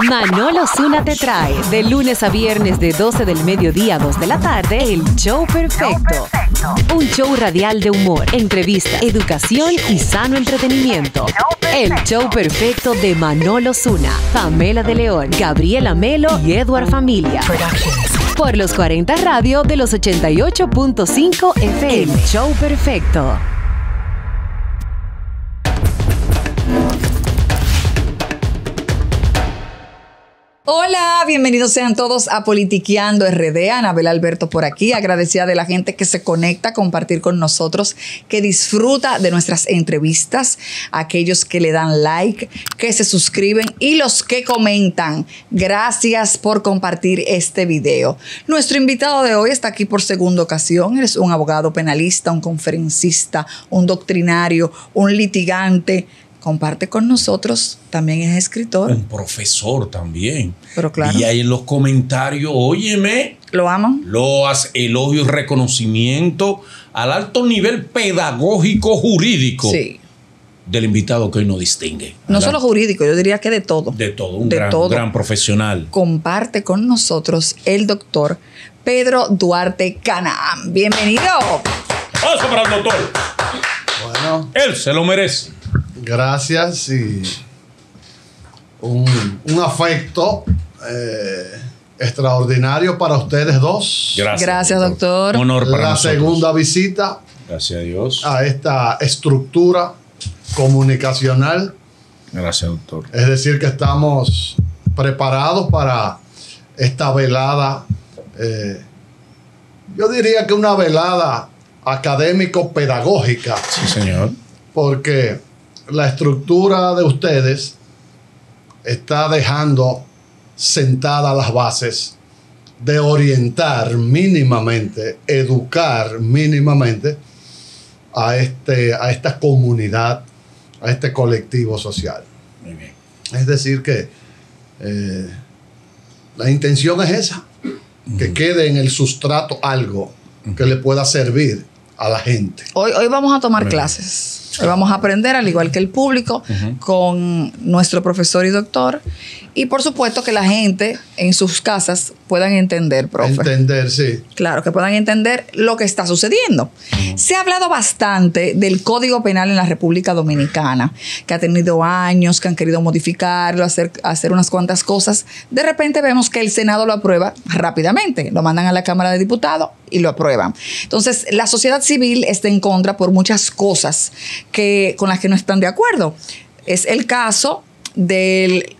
Manolo Zuna te trae de lunes a viernes de 12 del mediodía a 2 de la tarde el Show Perfecto. Un show radial de humor, entrevista, educación y sano entretenimiento. El Show Perfecto de Manolo Zuna, Pamela de León, Gabriela Melo y Edward Familia. Por los 40 Radio de los 88.5 FM. El Show Perfecto. Hola, bienvenidos sean todos a Politiqueando RD. Anabel Alberto por aquí, agradecida de la gente que se conecta a compartir con nosotros, que disfruta de nuestras entrevistas, aquellos que le dan like, que se suscriben y los que comentan. Gracias por compartir este video. Nuestro invitado de hoy está aquí por segunda ocasión. Él es un abogado penalista, un conferencista, un doctrinario, un litigante. Comparte con nosotros, también es escritor. Un profesor también. Pero claro. Y ahí en los comentarios, óyeme. ¿Lo aman? Loas, elogio y reconocimiento al alto nivel pedagógico jurídico del invitado que hoy nos distingue. No solo jurídico, yo diría que de todo. De todo, un gran profesional. Comparte con nosotros el doctor Pedro Duarte Canaán. Bienvenido. Paso para el doctor. Bueno. Él se lo merece. Gracias y un afecto extraordinario para ustedes dos. Gracias, doctor. Honor para la nosotros. Segunda visita. Gracias a Dios. A esta estructura comunicacional. Gracias, doctor. Es decir, que estamos preparados para esta velada. Yo diría que una velada académico-pedagógica. Sí, señor. Porque la estructura de ustedes está dejando sentadas las bases de orientar mínimamente, educar mínimamente a esta comunidad, a este colectivo social. Muy bien. Es decir que la intención es esa, que quede en el sustrato algo que le pueda servir a la gente. Hoy vamos a tomar clases. Hoy vamos a aprender, al igual que el público, con nuestro profesor y doctor. Y por supuesto que la gente en sus casas puedan entender, profe. Entender, sí. Claro, que puedan entender lo que está sucediendo. Se ha hablado bastante del Código Penal en la República Dominicana, que ha tenido años, que han querido modificarlo, hacer unas cuantas cosas. De repente vemos que el Senado lo aprueba rápidamente. Lo mandan a la Cámara de Diputados y lo aprueban. Entonces, la sociedad civil está en contra por muchas cosas con las que no están de acuerdo. Es el caso del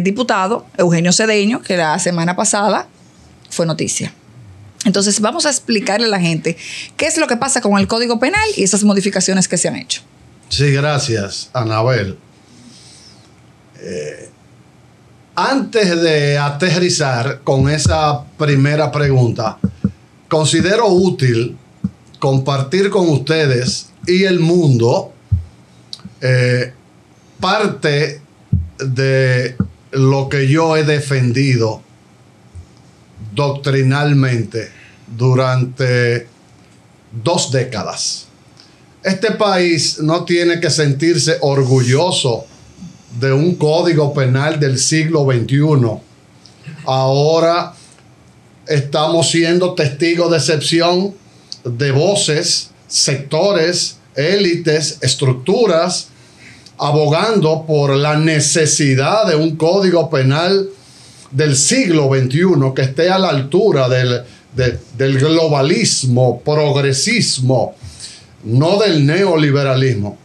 diputado Eugenio Cedeño, que la semana pasada fue noticia. Entonces vamos a explicarle a la gente qué es lo que pasa con el Código Penal y esas modificaciones que se han hecho. Sí, gracias, Anabel. Antes de aterrizar con esa primera pregunta, considero útil compartir con ustedes y el mundo parte de lo que yo he defendido doctrinalmente durante 2 décadas. Este país no tiene que sentirse orgulloso de un código penal del siglo XXI. Ahora estamos siendo testigos de excepción de voces, sectores, élites, estructuras, abogando por la necesidad de un código penal del siglo XXI que esté a la altura del globalismo, progresismo, no del neoliberalismo.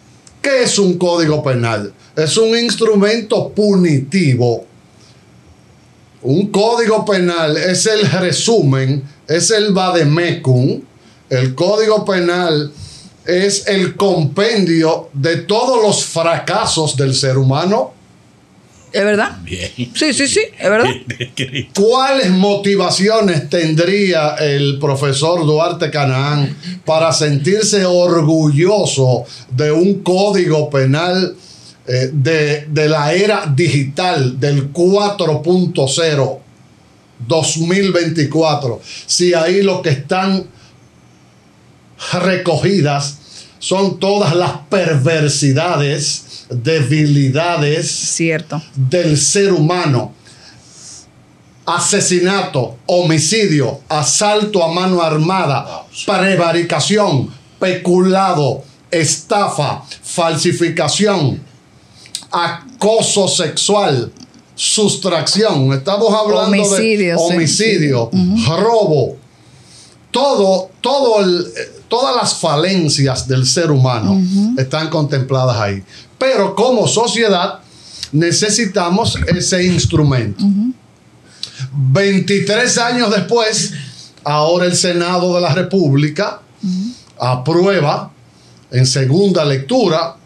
¿Qué es un código penal? Es un instrumento punitivo. Un código penal es el resumen, es el vademecum. El código penal es el compendio de todos los fracasos del ser humano. ¿Es verdad? Bien. Sí, es verdad. ¿Cuáles motivaciones tendría el profesor Duarte Canaán para sentirse orgulloso de un código penal de la era digital del 4.0 2024? Si ahí lo que están recogidas son todas las perversidades, debilidades Cierto. del ser humano. asesinato, homicidio, asalto a mano armada, prevaricación, peculado, estafa, falsificación, acoso sexual, sustracción. Estamos hablando de homicidio, robo. Todas las falencias del ser humano están contempladas ahí. Pero como sociedad necesitamos ese instrumento. 23 años después, ahora el Senado de la República aprueba en segunda lectura,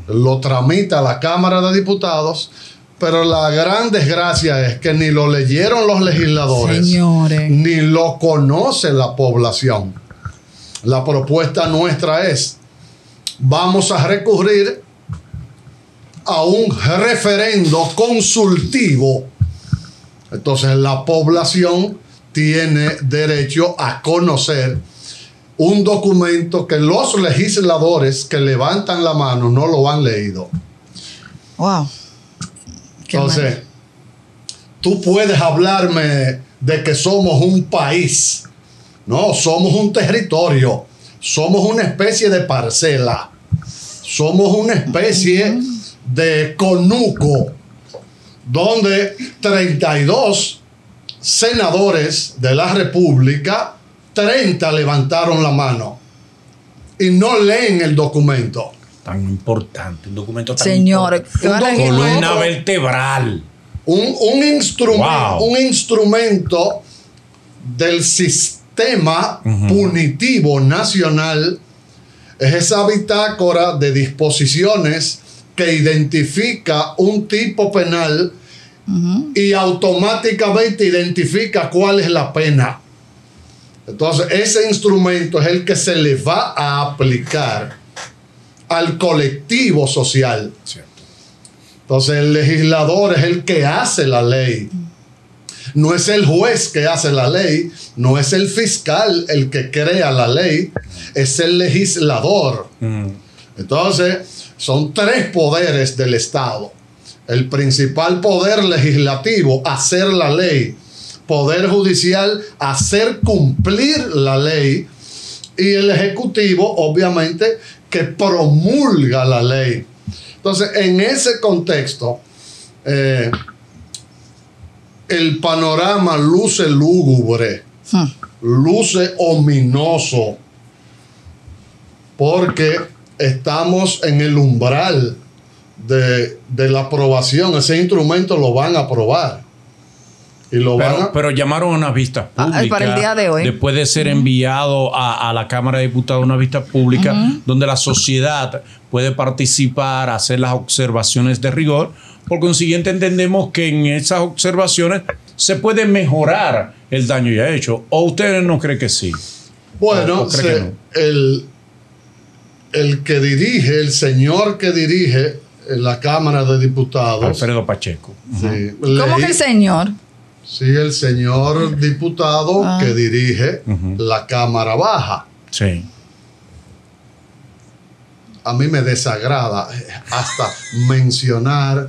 lo tramita a la Cámara de Diputados, pero la gran desgracia es que ni lo leyeron los legisladores, señores, ni lo conoce la población. La propuesta nuestra es, vamos a recurrir a un referendo consultivo. Entonces la población tiene derecho a conocer un documento que los legisladores que levantan la mano no lo han leído. Wow. Entonces, tú puedes hablarme de que somos un país. No, somos un territorio. Somos una especie de parcela. Somos una especie de conuco, donde 32 senadores de la República, 30 levantaron la mano y no leen el documento. Tan importante, un documento tan señores, importante. Columna vertebral. Un instrumento del sistema punitivo nacional es esa bitácora de disposiciones que identifica un tipo penal y automáticamente identifica cuál es la pena. Entonces, ese instrumento es el que se le va a aplicar al colectivo social. Cierto. Entonces, el legislador es el que hace la ley. No es el juez que hace la ley, no es el fiscal el que crea la ley, es el legislador. Entonces, son 3 poderes del Estado. El principal poder legislativo, hacer la ley. Poder judicial, hacer cumplir la ley. Y el ejecutivo, obviamente, que promulga la ley. Entonces, en ese contexto, el panorama luce lúgubre, luce ominoso, porque estamos en el umbral de la aprobación. Ese instrumento lo van a aprobar. Y pero llamaron a una vista pública para el día de hoy. Después de ser enviado a la Cámara de Diputados una vista pública donde la sociedad puede participar, hacer las observaciones de rigor. Por consiguiente, entendemos que en esas observaciones se puede mejorar el daño ya hecho. ¿O ustedes no creen que sí? Bueno, el que dirige, el señor que dirige la Cámara de Diputados, Alfredo Pacheco. Sí, ¿Cómo que el señor? Sí, el señor diputado que dirige la Cámara Baja. Sí. A mí me desagrada hasta mencionar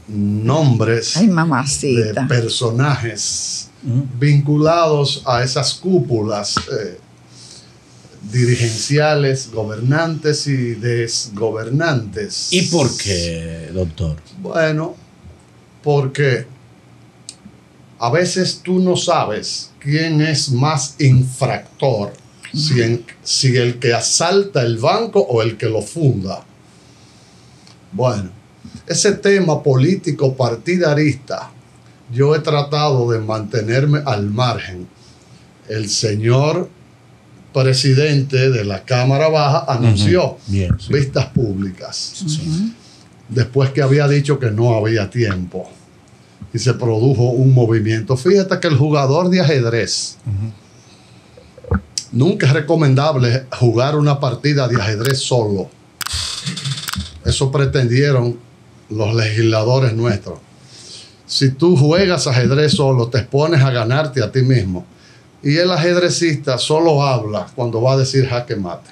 nombres de personajes vinculados a esas cúpulas dirigenciales, gobernantes y desgobernantes. ¿Y por qué, doctor? Bueno, porque a veces tú no sabes quién es más infractor, si el que asalta el banco o el que lo funda. Bueno, ese tema político partidarista, yo he tratado de mantenerme al margen. El señor presidente de la Cámara Baja anunció vistas públicas. Después que había dicho que no había tiempo. Y se produjo un movimiento. Fíjate que el jugador de ajedrez, nunca es recomendable jugar una partida de ajedrez solo. Eso pretendieron los legisladores nuestros. Si tú juegas ajedrez solo, te expones a ganarte a ti mismo. Y el ajedrecista solo habla cuando va a decir jaque mate.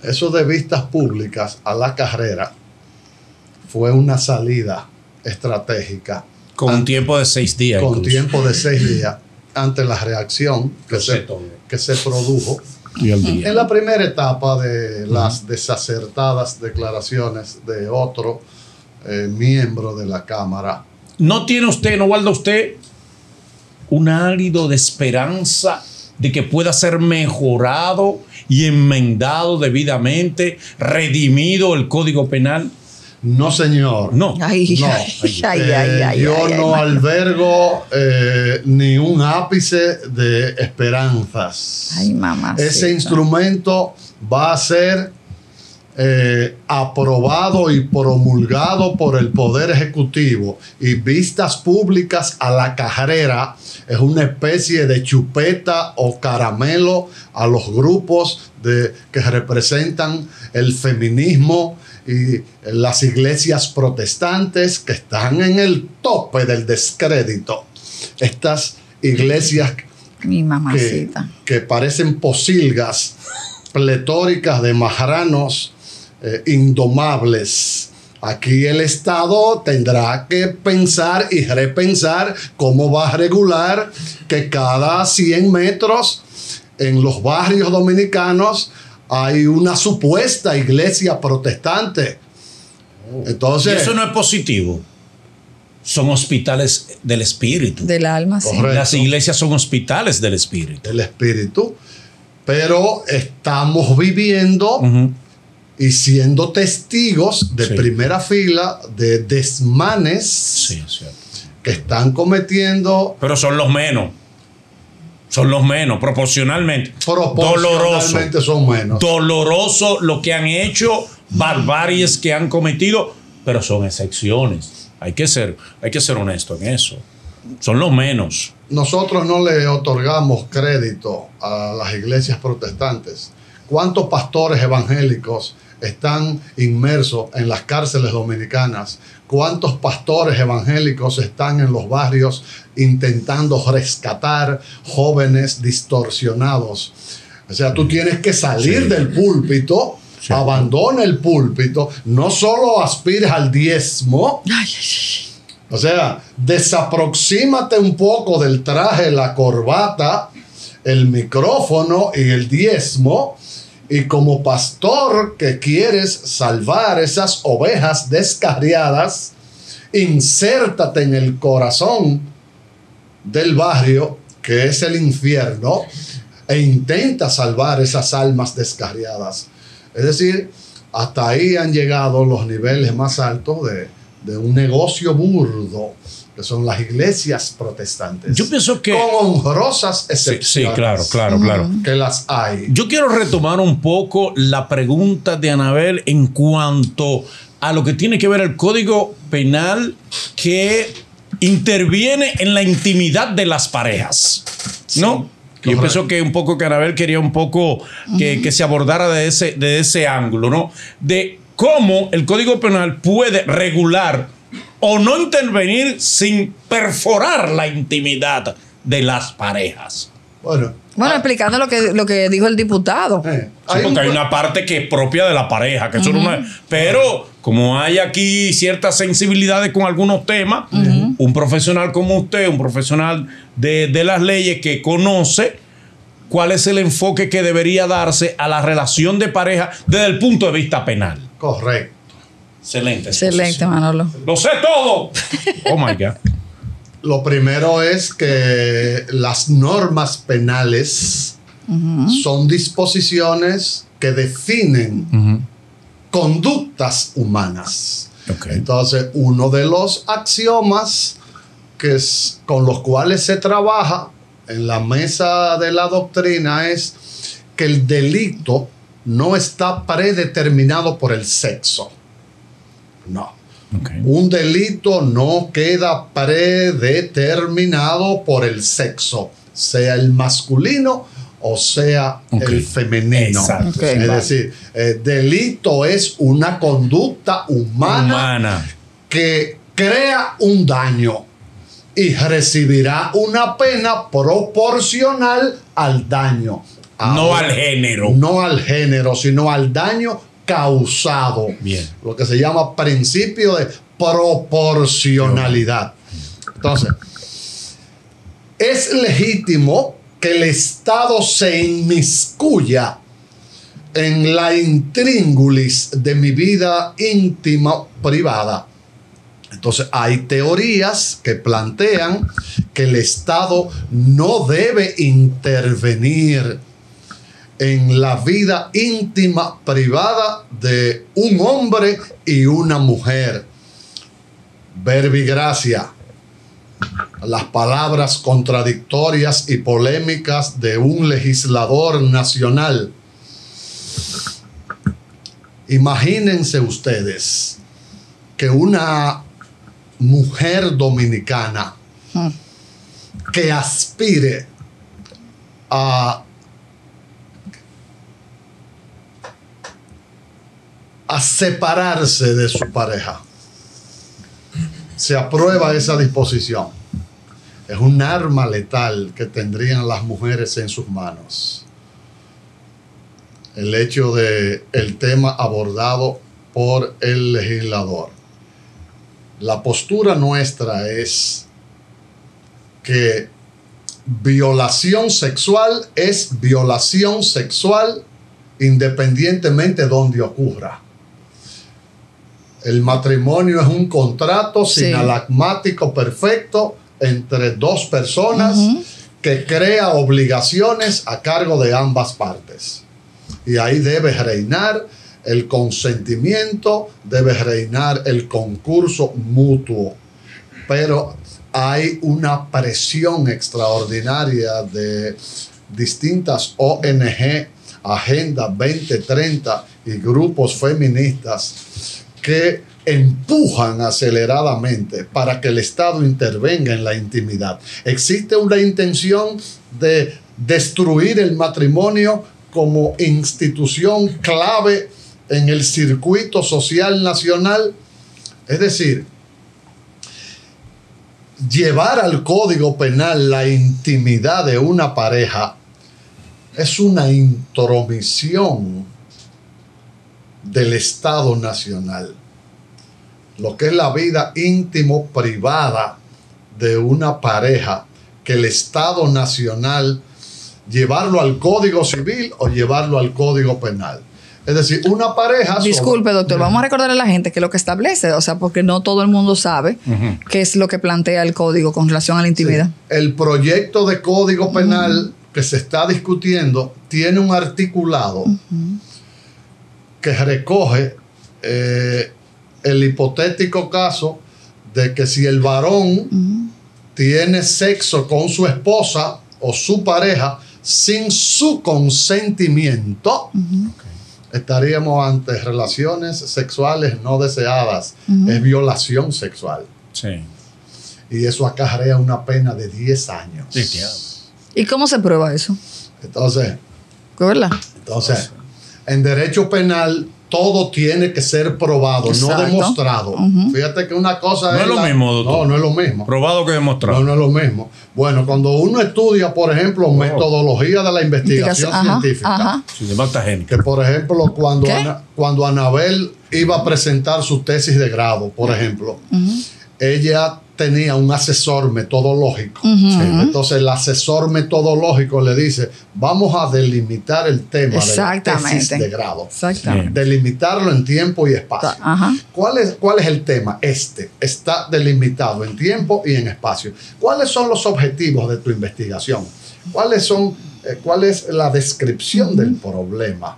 Eso de vistas públicas a la carrera fue una salida estratégica. Con un tiempo de 6 días. Con incluso. tiempo de 6 días ante la reacción que se produjo Y al día. en la primera etapa de las desacertadas declaraciones de otro miembro de la Cámara. ¿No tiene usted, no guarda usted un árido de esperanza de que pueda ser mejorado y enmendado debidamente, redimido el Código Penal? No, señor. No. Ay, No. Yo no albergo ni un ápice de esperanzas. Ay, mamá. Ese instrumento va a ser aprobado y promulgado por el Poder Ejecutivo, y vistas públicas a la carrera es una especie de chupeta o caramelo a los grupos que representan el feminismo y las iglesias protestantes, que están en el tope del descrédito. Estas iglesias Mi mamacita. que parecen posilgas pletóricas de marranos indomables. Aquí el Estado tendrá que pensar y repensar cómo va a regular que cada 100 metros en los barrios dominicanos hay una supuesta iglesia protestante. Entonces, Y eso no es positivo. Son hospitales del espíritu. Del alma, sí. Correcto. Las iglesias son hospitales del espíritu. el espíritu, pero estamos viviendo y siendo testigos de Sí. primera fila de desmanes Sí, es cierto. que están cometiendo Pero son los menos. Son los menos, proporcionalmente. proporcionalmente son menos. Doloroso lo que han hecho, barbaries que han cometido, pero son excepciones. Hay que ser honesto en eso. Son los menos. Nosotros no le otorgamos crédito a las iglesias protestantes. ¿Cuántos pastores evangélicos están inmersos en las cárceles dominicanas? ¿Cuántos pastores evangélicos están en los barrios intentando rescatar jóvenes distorsionados? O sea, tú tienes que salir del púlpito, abandona el púlpito, no solo aspires al diezmo. O sea, desaproxímate un poco del traje, la corbata, el micrófono y el diezmo. Y como pastor que quieres salvar esas ovejas descarriadas, insértate en el corazón del barrio, que es el infierno, e intenta salvar esas almas descarriadas. Es decir, hasta ahí han llegado los niveles más altos de un negocio burdo, que son las iglesias protestantes. Yo pienso que... Con honrosas excepciones. Sí, claro. Que las hay. Yo quiero retomar un poco la pregunta de Anabel en cuanto a lo que tiene que ver el Código Penal que interviene en la intimidad de las parejas, ¿no? Sí, yo pienso que un poco que Anabel quería un poco que se abordara de ese ángulo, ¿no? De cómo el Código Penal puede regular o no intervenir sin perforar la intimidad de las parejas. Bueno, explicando lo que dijo el diputado. Sí, porque hay una parte que es propia de la pareja, que eso no es, pero como hay aquí ciertas sensibilidades con algunos temas, un profesional como usted, un profesional de las leyes que conoce cuál es el enfoque que debería darse a la relación de pareja desde el punto de vista penal. Correcto. Excelente. Excelente, Manolo. ¡Lo sé todo! Oh my God. Lo primero es que las normas penales son disposiciones que definen conductas humanas. Okay. Entonces, uno de los axiomas con los cuales se trabaja en la mesa de la doctrina es que el delito no está predeterminado por el sexo. No. Okay. Un delito no queda predeterminado por el sexo, sea el masculino o sea el femenino. Exacto. Okay. Es decir, delito es una conducta humana que crea un daño y recibirá una pena proporcional al daño. No al género. No al género, sino al daño causado. Bien. Lo que se llama principio de proporcionalidad. Entonces, es legítimo que el Estado se inmiscuya en la intríngulis de mi vida íntima privada. Entonces, hay teorías que plantean que el Estado no debe intervenir en la vida íntima privada de un hombre y una mujer. Verbigracia. Las palabras contradictorias y polémicas de un legislador nacional. Imagínense ustedes que una mujer dominicana que aspire a separarse de su pareja, se aprueba esa disposición. Es un arma letal que tendrían las mujeres en sus manos. El hecho de el tema abordado por el legislador. La postura nuestra es que violación sexual es violación sexual independientemente de donde ocurra. El matrimonio es un contrato sinalagmático perfecto entre dos personas que crea obligaciones a cargo de ambas partes. Y ahí debe reinar el consentimiento, debe reinar el concurso mutuo. Pero hay una presión extraordinaria de distintas ONG, Agenda 2030 y grupos feministas que empujan aceleradamente para que el Estado intervenga en la intimidad. Existe una intención de destruir el matrimonio como institución clave en el circuito social nacional. Es decir, llevar al Código Penal la intimidad de una pareja es una intromisión del Estado nacional. Lo que es la vida íntimo privada de una pareja, que el Estado nacional llevarlo al Código Civil o llevarlo al Código Penal. Es decir, una pareja... Disculpe, doctor, vamos a recordarle a la gente que lo que establece, o sea, porque no todo el mundo sabe qué es lo que plantea el Código con relación a la intimidad. Sí. El proyecto de Código Penal que se está discutiendo tiene un articulado que recoge el hipotético caso de que si el varón tiene sexo con su esposa o su pareja sin su consentimiento, estaríamos ante relaciones sexuales no deseadas. Es violación sexual. Sí. Y eso acarrea una pena de 10 años. Sí, claro. ¿Y cómo se prueba eso? Entonces, ¿verdad? Entonces, en derecho penal todo tiene que ser probado, no demostrado. Fíjate que una cosa no es lo mismo, doctor. No es lo mismo. Probado que demostrado. No es lo mismo. Bueno, cuando uno estudia, por ejemplo, metodología de la investigación científica, que por ejemplo, cuando Anabel iba a presentar su tesis de grado, por ejemplo, ella tenía un asesor metodológico. Entonces el asesor metodológico le dice, vamos a delimitar el tema de la tesis de grado. Delimitarlo en tiempo y espacio. ¿Cuál es el tema? Está delimitado en tiempo y en espacio. ¿Cuáles son los objetivos de tu investigación? ¿Cuál es la descripción del problema?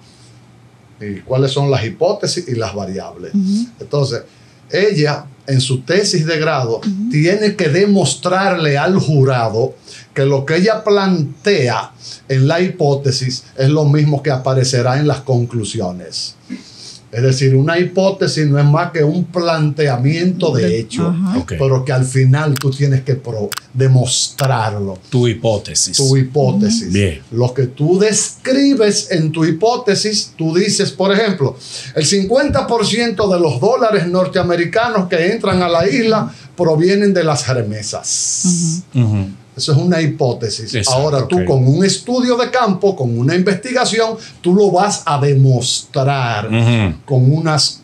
¿Y cuáles son las hipótesis y las variables? Entonces, ella en su tesis de grado tiene que demostrarle al jurado que lo que ella plantea en la hipótesis es lo mismo que aparecerá en las conclusiones. Es decir, una hipótesis no es más que un planteamiento de hecho, pero que al final tú tienes que demostrarlo. Tu hipótesis. Bien. Lo que tú describes en tu hipótesis, tú dices, por ejemplo, el 50% de los dólares norteamericanos que entran a la isla provienen de las remesas. Eso es una hipótesis. Exacto, ahora tú con un estudio de campo, con una investigación, tú lo vas a demostrar con unas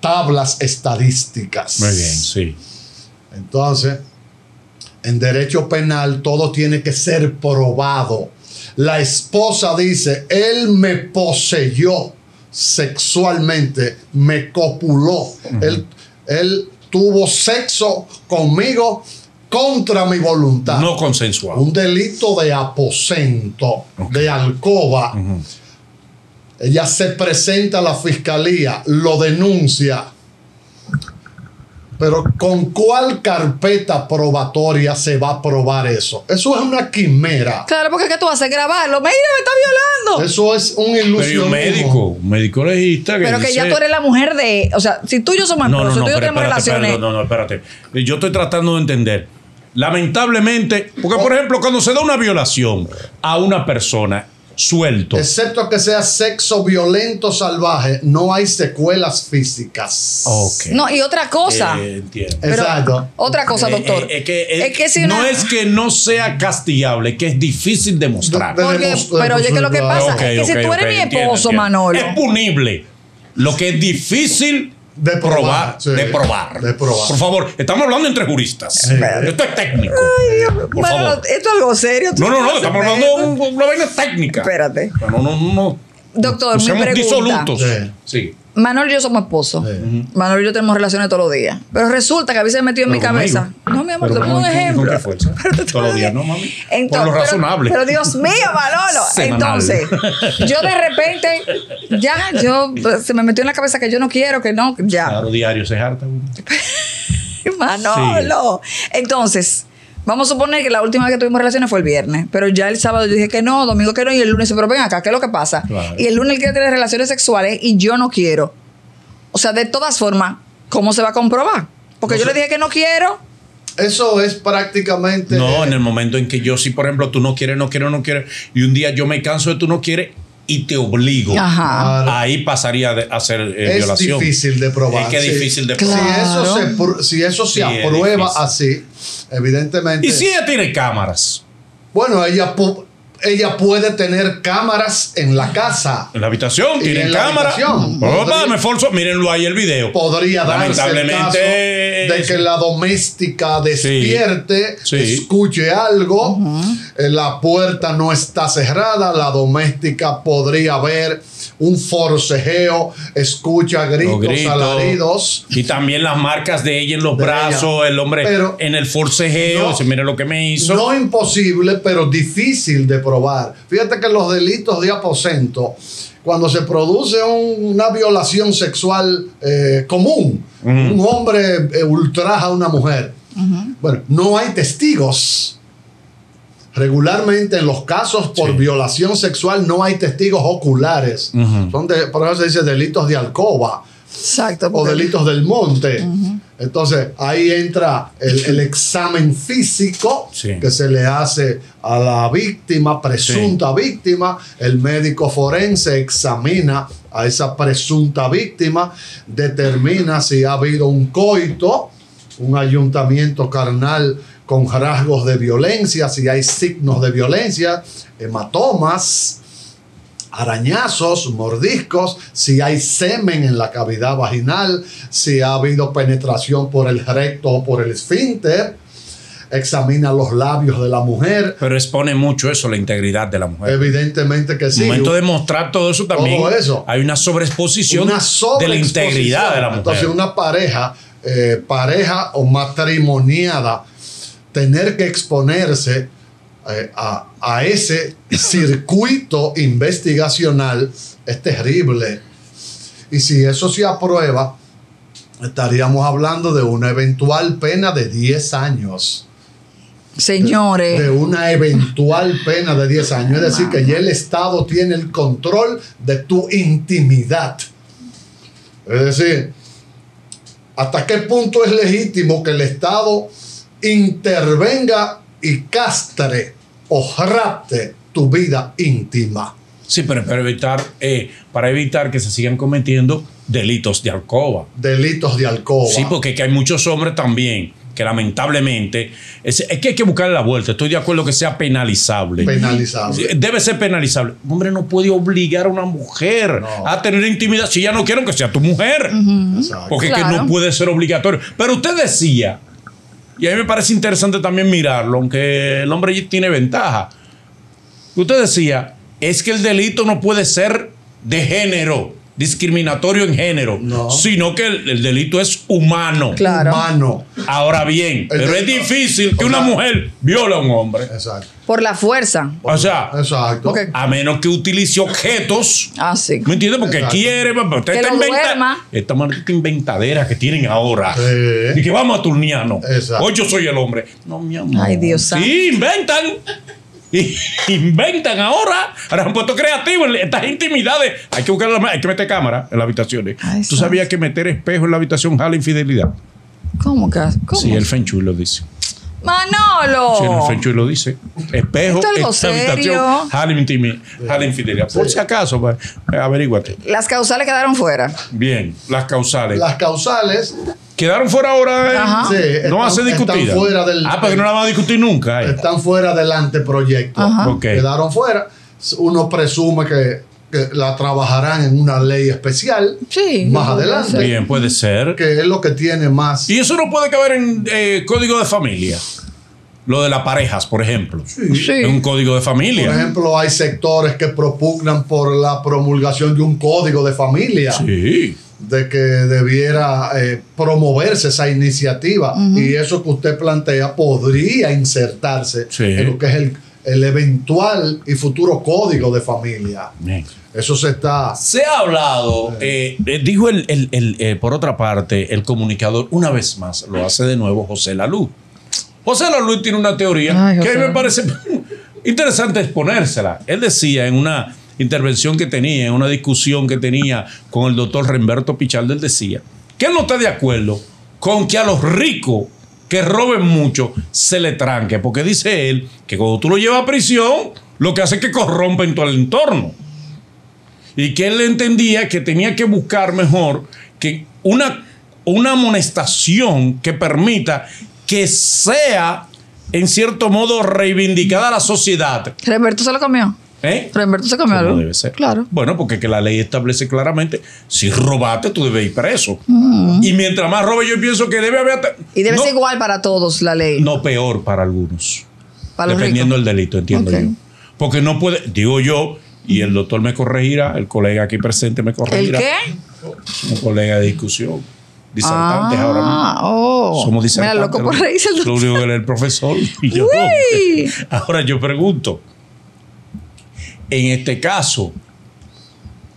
tablas estadísticas. Muy bien, sí. Entonces, en derecho penal todo tiene que ser probado. La esposa dice, él me poseyó sexualmente, me copuló, él tuvo sexo conmigo contra mi voluntad. No consensuado. Un delito de aposento, de alcoba. Ella se presenta a la fiscalía, lo denuncia. Pero ¿con cuál carpeta probatoria se va a probar eso? Eso es una quimera. Claro, porque ¿qué tú vas a grabarlo? Mira, me está violando. Eso es un ilusionismo. Pero un médico legista que Pero que dice, ya tú eres la mujer de... O sea, si tú y yo somos esposos, tú y yo tenemos relaciones... espérate. Yo estoy tratando de entender. Lamentablemente, porque por ejemplo, cuando se da una violación a una persona, suelto. Excepto que sea sexo violento salvaje, no hay secuelas físicas. Okay. No, y otra cosa. Entiendo. Pero Exacto. otra cosa, doctor. Es que si no una- es que no sea castigable, que es difícil demostrar. Pero oye, que lo que pasa Ok, es que si ok, tú eres ok, mi entiendo, esposo, entiendo. Manolo... Es punible. Lo que es difícil De probar, sí. de probar. De probar. Por favor, estamos hablando entre juristas. Esto es técnico. Por Manolo, favor. esto es algo serio. tú No, sabes estamos de hablando esto. de una vaina técnica. Espérate. No. Doctor, No mi seamos pregunta. disolutos. Sí. Sí. Manolo y yo somos esposos. Sí. Manolo y yo tenemos relaciones todos los días. Pero resulta que a veces me metió en mi Pero cabeza. conmigo. No, mi amor, Pero te pongo un ¿con ejemplo. qué fuerza? Pero te Todos los días, pongo- ¿no, mami? Entonces, Por lo pero- razonable. Pero Dios mío, Manolo. Semanal. Entonces, yo de repente, se me metió en la cabeza que yo no quiero, que no, ya. Claro, diario se harta. Manolo. Entonces, vamos a suponer que la última vez que tuvimos relaciones fue el viernes, pero ya el sábado yo dije que no, domingo que no, y el lunes, pero ven acá, ¿qué es lo que pasa? Claro. Y el lunes él quiere tener relaciones sexuales y yo no quiero. O sea, de todas formas, ¿cómo se va a comprobar? Porque yo le dije que no quiero. Eso es prácticamente... No, en el momento en que yo, si por ejemplo tú no quieres, y un día yo me canso de tú no quieres y te obligo, Ajá. Claro. ahí pasaría a ser Es violación. difícil de probar. Es que es sí. difícil de Claro. probar. Si eso se Sí, es aprueba difícil. así, evidentemente... Y si ella tiene cámaras Bueno, ella puede tener cámaras en la casa. en la habitación, Y tienen en la cámaras. habitación. Me esforzo, mírenlo ahí el video. Podría darse el caso Lamentablemente, de que la doméstica despierte, Sí. escuche algo, la puerta no está cerrada, la doméstica podría ver un forcejeo, escucha gritos, alaridos. Y también las marcas de ella en los De brazos, ella. el hombre Pero en el forcejeo. no- Dice, mire lo que me hizo. No imposible, pero difícil de probar. Fíjate que los delitos de aposento, cuando se produce una violación sexual común, un hombre ultraja a una mujer, bueno, no hay testigos. Regularmente en los casos por violación sexual no hay testigos oculares. Por eso se dice delitos de alcoba Exacto. o porque- delitos del monte. Entonces ahí entra el examen físico Sí. que se le hace a la víctima, presunta víctima. El médico forense examina a esa presunta víctima, determina si ha habido un coito, un ayuntamiento carnal con rasgos de violencia, si hay signos de violencia, hematomas, arañazos, mordiscos, si hay semen en la cavidad vaginal, si ha habido penetración por el recto o por el esfínter, examina los labios de la mujer. Pero expone mucho eso, la integridad de la mujer. Evidentemente que En sí. el momento de mostrar todo eso también Todo eso. hay una sobreexposición Una de la sobreexposición. integridad de la mujer. Entonces una pareja o matrimoniada, tener que exponerse a ese circuito investigacional es terrible. Y si eso se aprueba, estaríamos hablando de una eventual pena de 10 años. Señores. De una eventual pena de 10 años. Es decir, que ya el Estado tiene el control de tu intimidad. Es decir, ¿hasta qué punto es legítimo que el Estado intervenga y castre o rapte tu vida íntima? Sí, pero para evitar que se sigan cometiendo delitos de alcoba. Delitos de alcoba. Sí, porque que hay muchos hombres también que lamentablemente es que hay que buscarle la vuelta. Estoy de acuerdo que sea penalizable. Debe ser penalizable. Un hombre no puede obligar a una mujer a tener intimidad si ya no quieren que sea tu mujer. Porque es que no puede ser obligatorio. Pero usted decía, y a mí me parece interesante también mirarlo, aunque el hombre tiene ventaja. Usted decía, es que el delito no puede ser de género, discriminatorio en género, sino que el delito es humano. Claro. Humano. Ahora bien, pero es difícil que una mujer viole a un hombre. Exacto. Por la fuerza. O sea, exacto. A menos que utilice objetos. Sí. ¿Me entiendes? Porque quiere. Usted que está lo duerma. esta maldita inventadera que tienen ahora. Sí. Y que vamos a turniarnos. Exacto. Hoy yo soy el hombre. No, mi amor. Ay, Dios santo. Sí, inventan. Y inventan ahora han puesto creativo en estas intimidades. Hay que meter cámara en las habitaciones. Ay, ¿Tú sabías que meter espejo en la habitación jala infidelidad? ¿Cómo que? ¿Cómo? Sí, el Feng Shui lo dice. ¡Manolo! Sí, el Feng Shui lo dice. Espejo ¿Esto es algo en la habitación jala infidelidad. Por si acaso, pues, averíguate. Las causales quedaron fuera. Bien, las causales. Las causales ¿Quedaron fuera ahora? Ajá. sí, No va a ser discutida. están fuera del. Porque no la vamos a discutir nunca. Están fuera del anteproyecto. Ajá. Okay. Quedaron fuera. Uno presume que la trabajarán en una ley especial Sí, más puede adelante. ser. Bien, puede ser. Que es lo que tiene más. Y eso no puede caber en código de familia. Lo de las parejas, por ejemplo. Sí. Es un código de familia. Por ejemplo, hay sectores que propugnan por la promulgación de un código de familia. Sí. De que debiera promoverse esa iniciativa. Y eso que usted plantea podría insertarse en lo que es el eventual y futuro código de familia. Bien. Eso se está. Se ha hablado, dijo por otra parte, el comunicador, una vez más, lo hace de nuevo José Laluz. José Laluz tiene una teoría que a mí me parece interesante exponérsela. Él decía en una intervención que tenía, en una discusión que tenía con el doctor Remberto Pichardo, él decía que él no está de acuerdo con que a los ricos que roben mucho se le tranque, porque dice él que cuando tú lo llevas a prisión, lo que hace es que corrompen todo el entorno. Y que él entendía que tenía que buscar mejor que una amonestación que permita que sea, en cierto modo, reivindicada a la sociedad. ¿Remberto se lo comió? ¿Remberto se comió algo? Debe ser. Claro. Bueno, porque que la ley establece claramente, si robaste, tú debes ir preso. Y mientras más robes, yo pienso que debe haber... Y debe ser igual para todos la ley. No, peor para algunos. Para dependiendo del delito, entiendo yo. Porque no puede, digo yo, y el doctor me corregirá, el colega aquí presente me corregirá. ¿El qué? Un colega de discusión. Disertantes ahora mismo. Somos disertantes. Mira, loco por reírse el Lo único que era el profesor y yo no. Ahora yo pregunto, en este caso,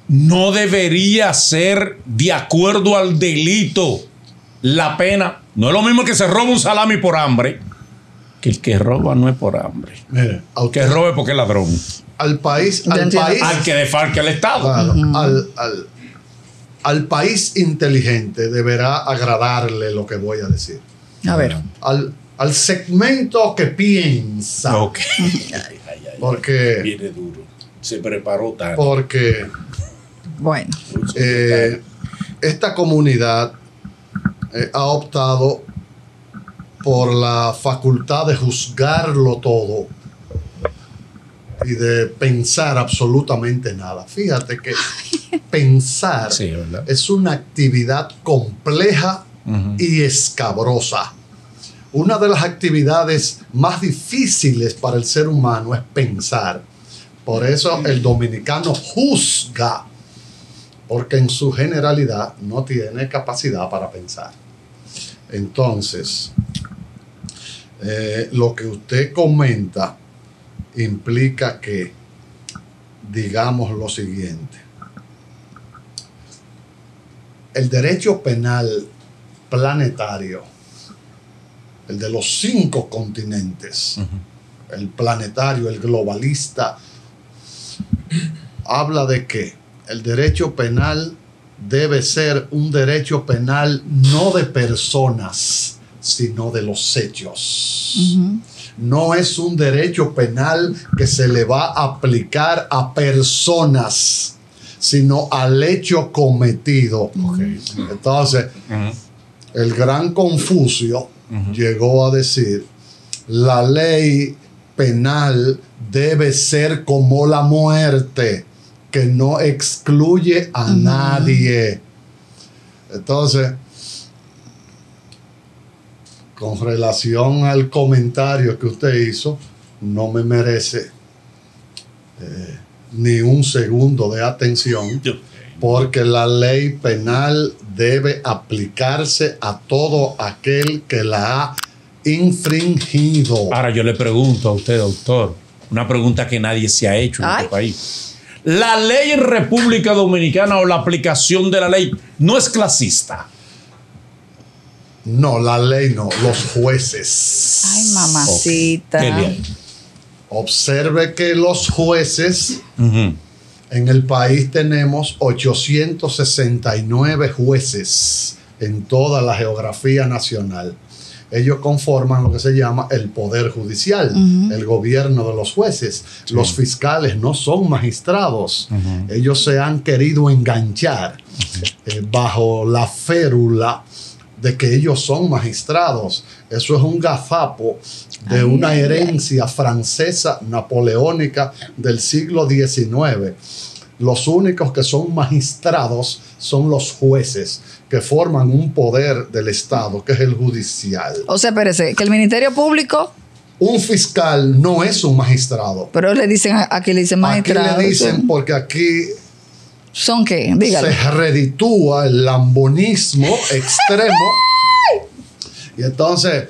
¿no debería ser de acuerdo al delito la pena? No es lo mismo que se roba un salami por hambre, que el que roba no es por hambre. Mire, El que robe porque es ladrón. Al país. Al que defalque al Estado. Claro, al país inteligente deberá agradarle lo que voy a decir. A ver. Al segmento que piensa. Ok. Porque. Viene duro. Se preparó tanto. Porque. Bueno. Esta comunidad ha optado por la facultad de juzgarlo todo y de pensar absolutamente nada. Fíjate que pensar es una actividad compleja y escabrosa. Una de las actividades más difíciles para el ser humano es pensar. Por eso el dominicano juzga, porque en su generalidad no tiene capacidad para pensar. Entonces, lo que usted comenta implica que digamos lo siguiente. El derecho penal planetario, el de los 5 continentes, el planetario, el globalista, habla de que el derecho penal debe ser un derecho penal no de personas, sino de los hechos. No es un derecho penal que se le va a aplicar a personas, sino al hecho cometido. Entonces, el gran Confucio llegó a decir: la ley penal debe ser como la muerte, que no excluye a nadie. Entonces, con relación al comentario que usted hizo, no me merece ni un segundo de atención, porque la ley penal debe aplicarse a todo aquel que la ha infringido. Ahora yo le pregunto a usted, doctor, una pregunta que nadie se ha hecho en este país. ¿La ley en República Dominicana o la aplicación de la ley no es clasista? No, la ley no, los jueces. Ay, mamacita. Okay. Qué bien. Observe que los jueces, en el país tenemos 869 jueces en toda la geografía nacional. Ellos conforman lo que se llama el Poder Judicial, el gobierno de los jueces. Sí. Los fiscales no son magistrados. Ellos se han querido enganchar bajo la férula de que ellos son magistrados. Eso es un gazapo de una herencia francesa napoleónica del siglo XIX. Los únicos que son magistrados son los jueces, que forman un poder del Estado, que es el judicial. O sea, espérese, que el Ministerio Público... Un fiscal no es un magistrado. Pero le dicen, aquí le dicen magistrado. Aquí le dicen porque aquí... ¿Son qué? Dígalo. Se reditúa el lambonismo extremo. Y entonces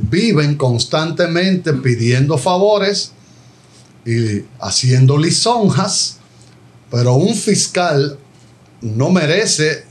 viven constantemente pidiendo favores y haciendo lisonjas. Pero un fiscal no merece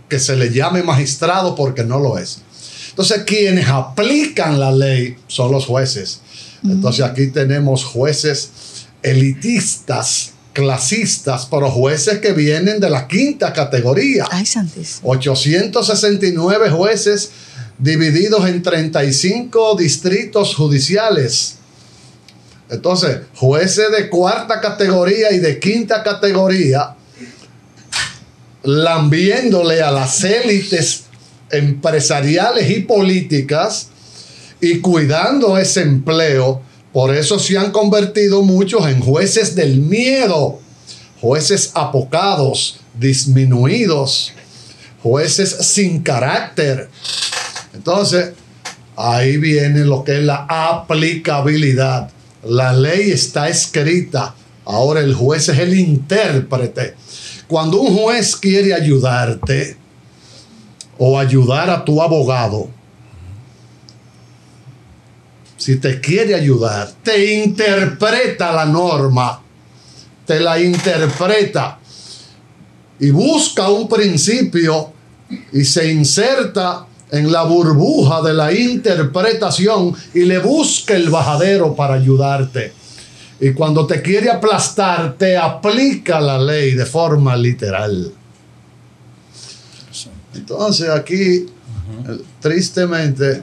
que se le llame magistrado porque no lo es. Entonces, quienes aplican la ley son los jueces. Entonces, aquí tenemos jueces elitistas, clasistas, pero jueces que vienen de la quinta categoría. Ay, santísimo. 869 jueces divididos en 35 distritos judiciales. Entonces, jueces de cuarta categoría y de quinta categoría, lambiéndole a las élites empresariales y políticas y cuidando ese empleo. Por eso se han convertido muchos en jueces del miedo, jueces apocados, disminuidos, jueces sin carácter. Entonces, ahí viene lo que es la aplicabilidad. La ley está escrita, ahora el juez es el intérprete. Cuando un juez quiere ayudarte o ayudar a tu abogado, si te quiere ayudar, te interpreta la norma, te la interpreta y busca un principio y se inserta en la burbuja de la interpretación y le busca el bajadero para ayudarte. Y cuando te quiere aplastar, te aplica la ley de forma literal. Entonces aquí, tristemente,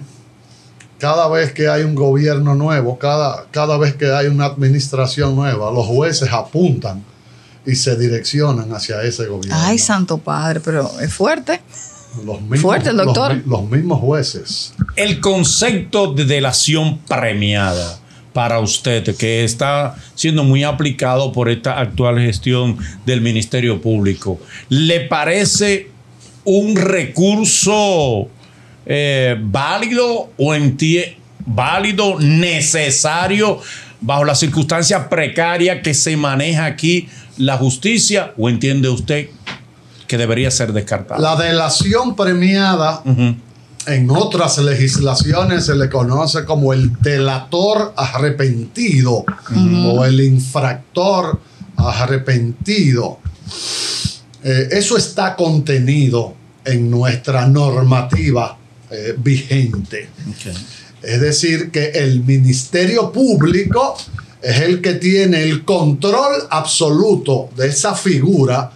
cada vez que hay un gobierno nuevo, cada vez que hay una administración nueva, los jueces apuntan y se direccionan hacia ese gobierno. Ay, santo padre, pero es fuerte. Fuerte el doctor. Los mismos jueces. El concepto de delación premiada para usted, que está siendo muy aplicado por esta actual gestión del Ministerio Público, ¿le parece un recurso válido o válido, necesario bajo las circunstancias precarias que se maneja aquí la justicia, o entiende usted que debería ser descartada? La delación premiada en otras legislaciones se le conoce como el delator arrepentido o el infractor arrepentido. Eso está contenido en nuestra normativa vigente. Okay. Es decir, que el Ministerio Público es el que tiene el control absoluto de esa figura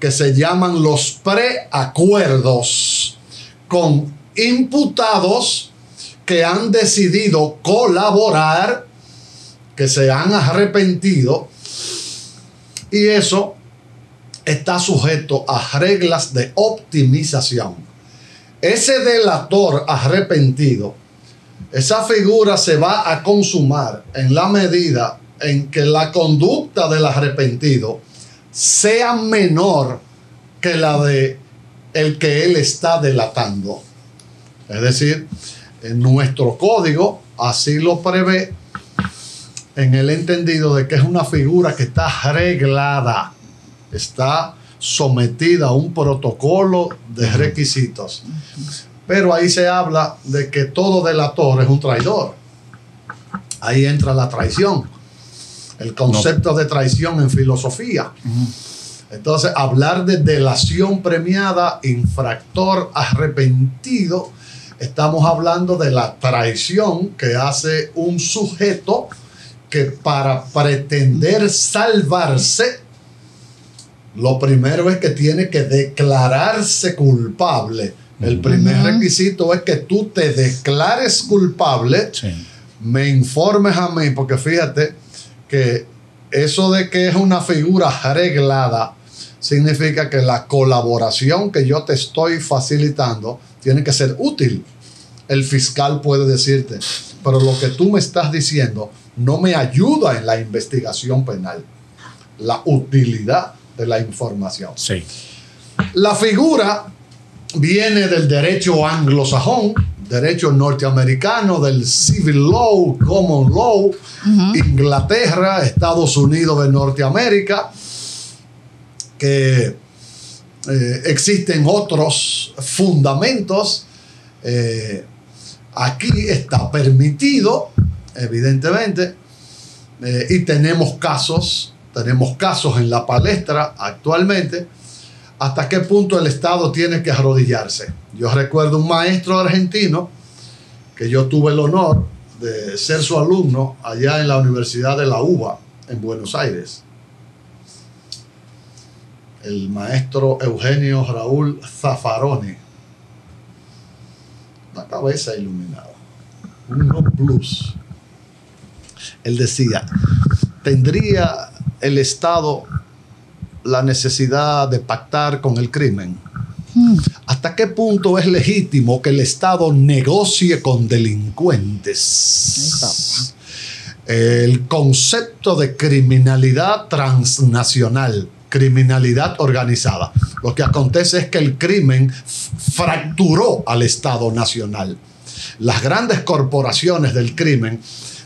que se llaman los preacuerdos con imputados que han decidido colaborar, que se han arrepentido, y eso está sujeto a reglas de optimización. ese delator arrepentido, esa figura se va a consumar en la medida en que la conducta del arrepentido sea menor que la de el que él está delatando. Es decir, en nuestro código así lo prevé, en el entendido de que es una figura que está reglada, está sometida a un protocolo de requisitos. Pero ahí se habla de que todo delator es un traidor. Ahí entra la traición, el concepto de traición en filosofía. Entonces, hablar de delación premiada, infractor arrepentido, estamos hablando de la traición que hace un sujeto que para pretender salvarse, lo primero es que tiene que declararse culpable. El primer requisito es que tú te declares culpable, me informes a mí, porque fíjate que eso de que es una figura arreglada significa que la colaboración que yo te estoy facilitando tiene que ser útil. El fiscal puede decirte, pero lo que tú me estás diciendo no me ayuda en la investigación penal. La utilidad de la información. Sí. La figura viene del derecho anglosajón, derecho norteamericano, del civil law, common law, Inglaterra, Estados Unidos de Norteamérica, que existen otros fundamentos. Aquí está permitido, evidentemente, y tenemos casos en la palestra actualmente. ¿Hasta qué punto el Estado tiene que arrodillarse? Yo recuerdo un maestro argentino que yo tuve el honor de ser su alumno allá en la Universidad de la UBA en Buenos Aires. El maestro Eugenio Raúl Zaffaroni. Una cabeza iluminada. Un plus. Él decía, ¿tendría el Estado la necesidad de pactar con el crimen? ¿Hasta qué punto es legítimo que el Estado negocie con delincuentes? El concepto de criminalidad transnacional, criminalidad organizada. Lo que acontece es que el crimen fracturó al Estado nacional. Las grandes corporaciones del crimen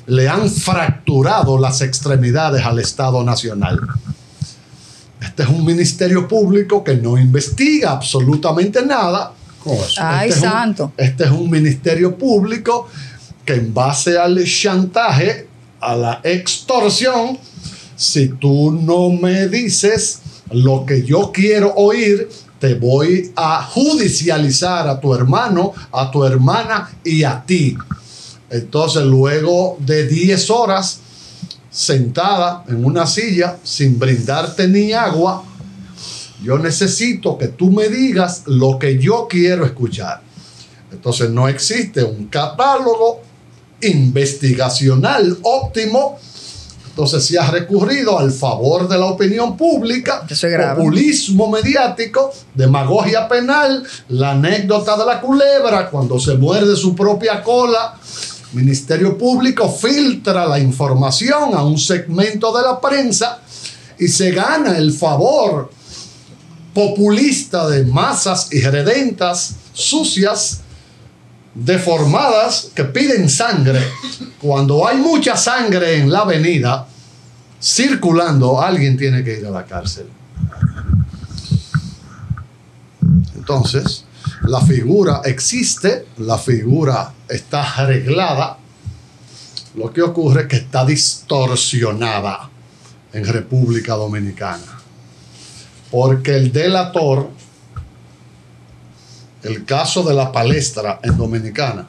le han fracturado las extremidades al Estado nacional. Este es un ministerio público que no investiga absolutamente nada. ¡Ay, santo! Este es un ministerio público que en base al chantaje, a la extorsión, si tú no me dices lo que yo quiero oír, te voy a judicializar a tu hermano, a tu hermana y a ti. Entonces, luego de 10 horas sentada en una silla sin brindarte ni agua, yo necesito que tú me digas lo que yo quiero escuchar. Entonces, no existe un catálogo investigacional óptimo. Entonces, se ha recurrido al favor de la opinión pública, populismo mediático, demagogia penal, la anécdota de la culebra cuando se muerde su propia cola. Ministerio Público filtra la información a un segmento de la prensa y se gana el favor populista de masas irredentas, sucias, deformadas, que piden sangre. Cuando hay mucha sangre en la avenida circulando, alguien tiene que ir a la cárcel. Entonces, la figura existe, la figura está arreglada. Lo que ocurre es que está distorsionada en República Dominicana. Porque el delator, el caso de la palestra en Dominicana,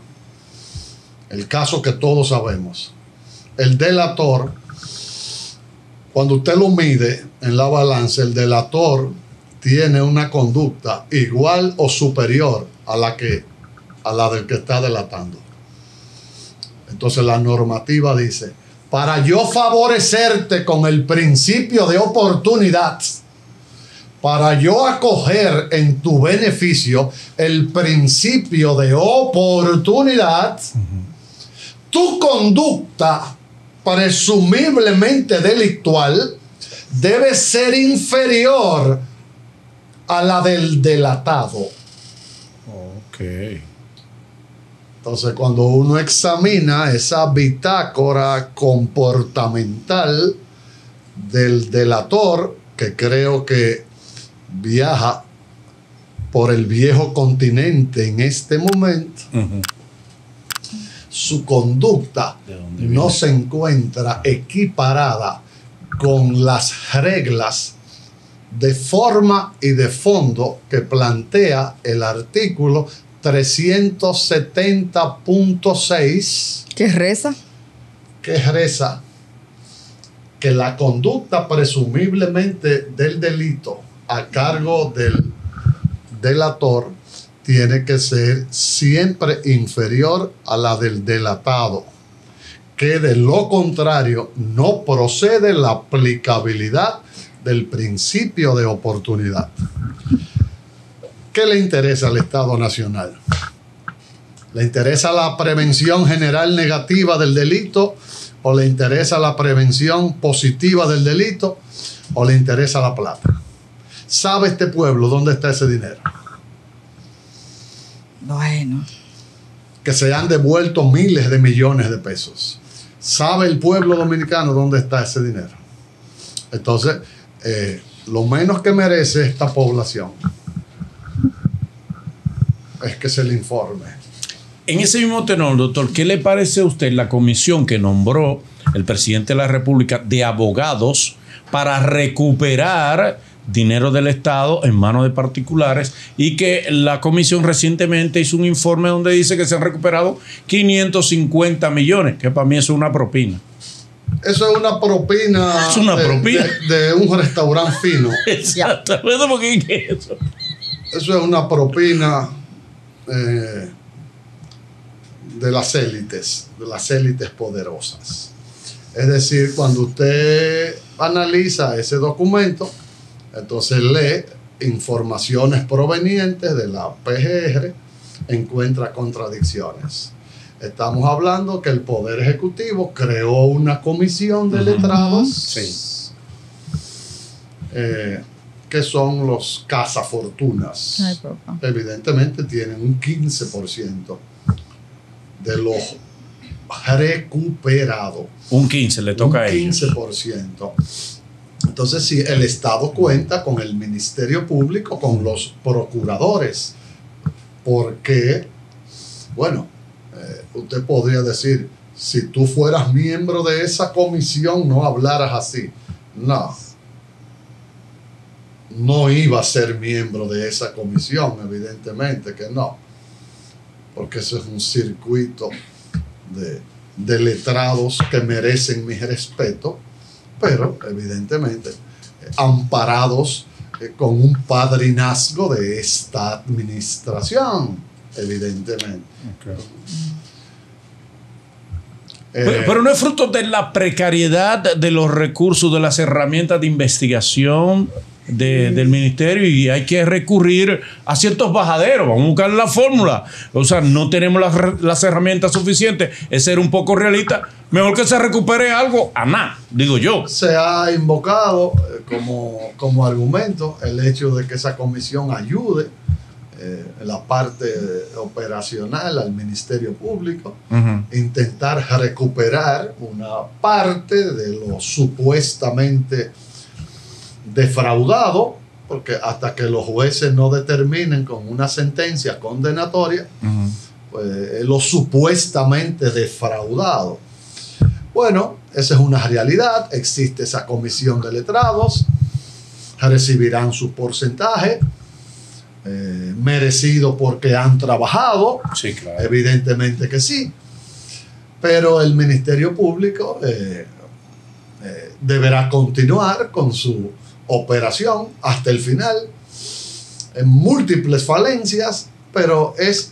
el caso que todos sabemos, el delator, cuando usted lo mide en la balanza, el delator tiene una conducta igual o superior a la del que está delatando. Entonces la normativa dice, para yo favorecerte con el principio de oportunidad, para yo acoger en tu beneficio el principio de oportunidad, tu conducta presumiblemente delictual debe ser inferior a la del delatado. Ok. Entonces, cuando uno examina esa bitácora comportamental del delator, que creo que viaja por el viejo continente en este momento, su conducta no se encuentra equiparada con las reglas de forma y de fondo que plantea el artículo 370.6, ¿Qué reza? que reza que la conducta presumiblemente del delito a cargo del delator tiene que ser siempre inferior a la del delatado, que de lo contrario no procede la aplicabilidad del principio de oportunidad. ¿Qué le interesa al Estado Nacional? ¿Le interesa la prevención general negativa del delito? ¿O le interesa la prevención positiva del delito? ¿O le interesa la plata? ¿Sabe este pueblo dónde está ese dinero? Bueno. Que se han devuelto miles de millones de pesos. ¿Sabe el pueblo dominicano dónde está ese dinero? Entonces, lo menos que merece esta población es que se le informe. En ese mismo tenor, doctor, ¿qué le parece a usted la comisión que nombró el presidente de la República de abogados para recuperar dinero del Estado en manos de particulares, y que la comisión recientemente hizo un informe donde dice que se han recuperado 550 millones, que para mí eso es una propina? Eso es una propina, es una propina de un restaurante fino. Exactamente, porque ¿qué es eso? Eso es una propina de las élites poderosas. Es decir, cuando usted analiza ese documento, entonces lee informaciones provenientes de la PGR, encuentra contradicciones. Estamos hablando que el Poder Ejecutivo creó una comisión de letrados, que son los cazafortunas. Evidentemente tienen un 15% de lo recuperado. Un 15% le toca a ellos. 15%. Entonces, si el Estado cuenta con el Ministerio Público, con los procuradores, porque, bueno, usted podría decir, si tú fueras miembro de esa comisión, no hablaras así. No iba a ser miembro de esa comisión, evidentemente que no, porque eso es un circuito de letrados que merecen mi respeto, pero evidentemente amparados con un padrinazgo de esta administración, evidentemente. Okay. Pero no es fruto de la precariedad de los recursos, de las herramientas de investigación del ministerio, y hay que recurrir a ciertos bajaderos. Vamos a buscar la fórmula. O sea, no tenemos las herramientas suficientes. Es ser un poco realista. Mejor que se recupere algo a nada, digo yo. Se ha invocado como argumento el hecho de que esa comisión ayude en la parte operacional al Ministerio Público, intentar recuperar una parte de lo supuestamente defraudado, porque hasta que los jueces no determinen con una sentencia condenatoria, pues lo supuestamente defraudado. Bueno, esa es una realidad. Existe esa comisión de letrados, recibirán su porcentaje merecido porque han trabajado. Sí, claro. Evidentemente que sí, pero el Ministerio Público deberá continuar con su operación hasta el final, en múltiples falencias, pero es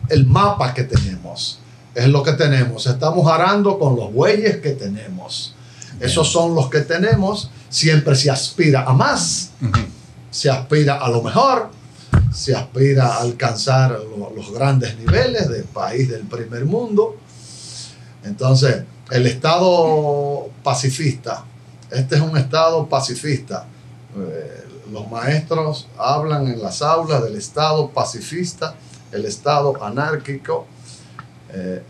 el mapa que tenemos, es lo que tenemos. Estamos arando con los bueyes que tenemos. Esos son los que tenemos. Siempre se aspira a más, se aspira a lo mejor, se aspira a alcanzar los grandes niveles del país del primer mundo. Entonces, el Estado pacifista, este es un Estado pacifista. Los maestros hablan en las aulas del Estado pacifista, el Estado anárquico,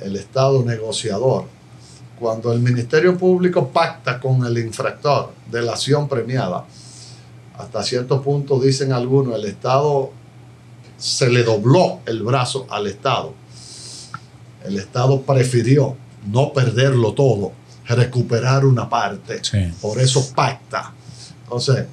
el Estado negociador. Cuando el Ministerio Público pacta con el infractor de la acción premiada, hasta cierto punto, dicen algunos, el Estado se le dobló el brazo al Estado. El Estado prefirió no perderlo todo, recuperar una parte. Sí. Por eso pacta. Entonces,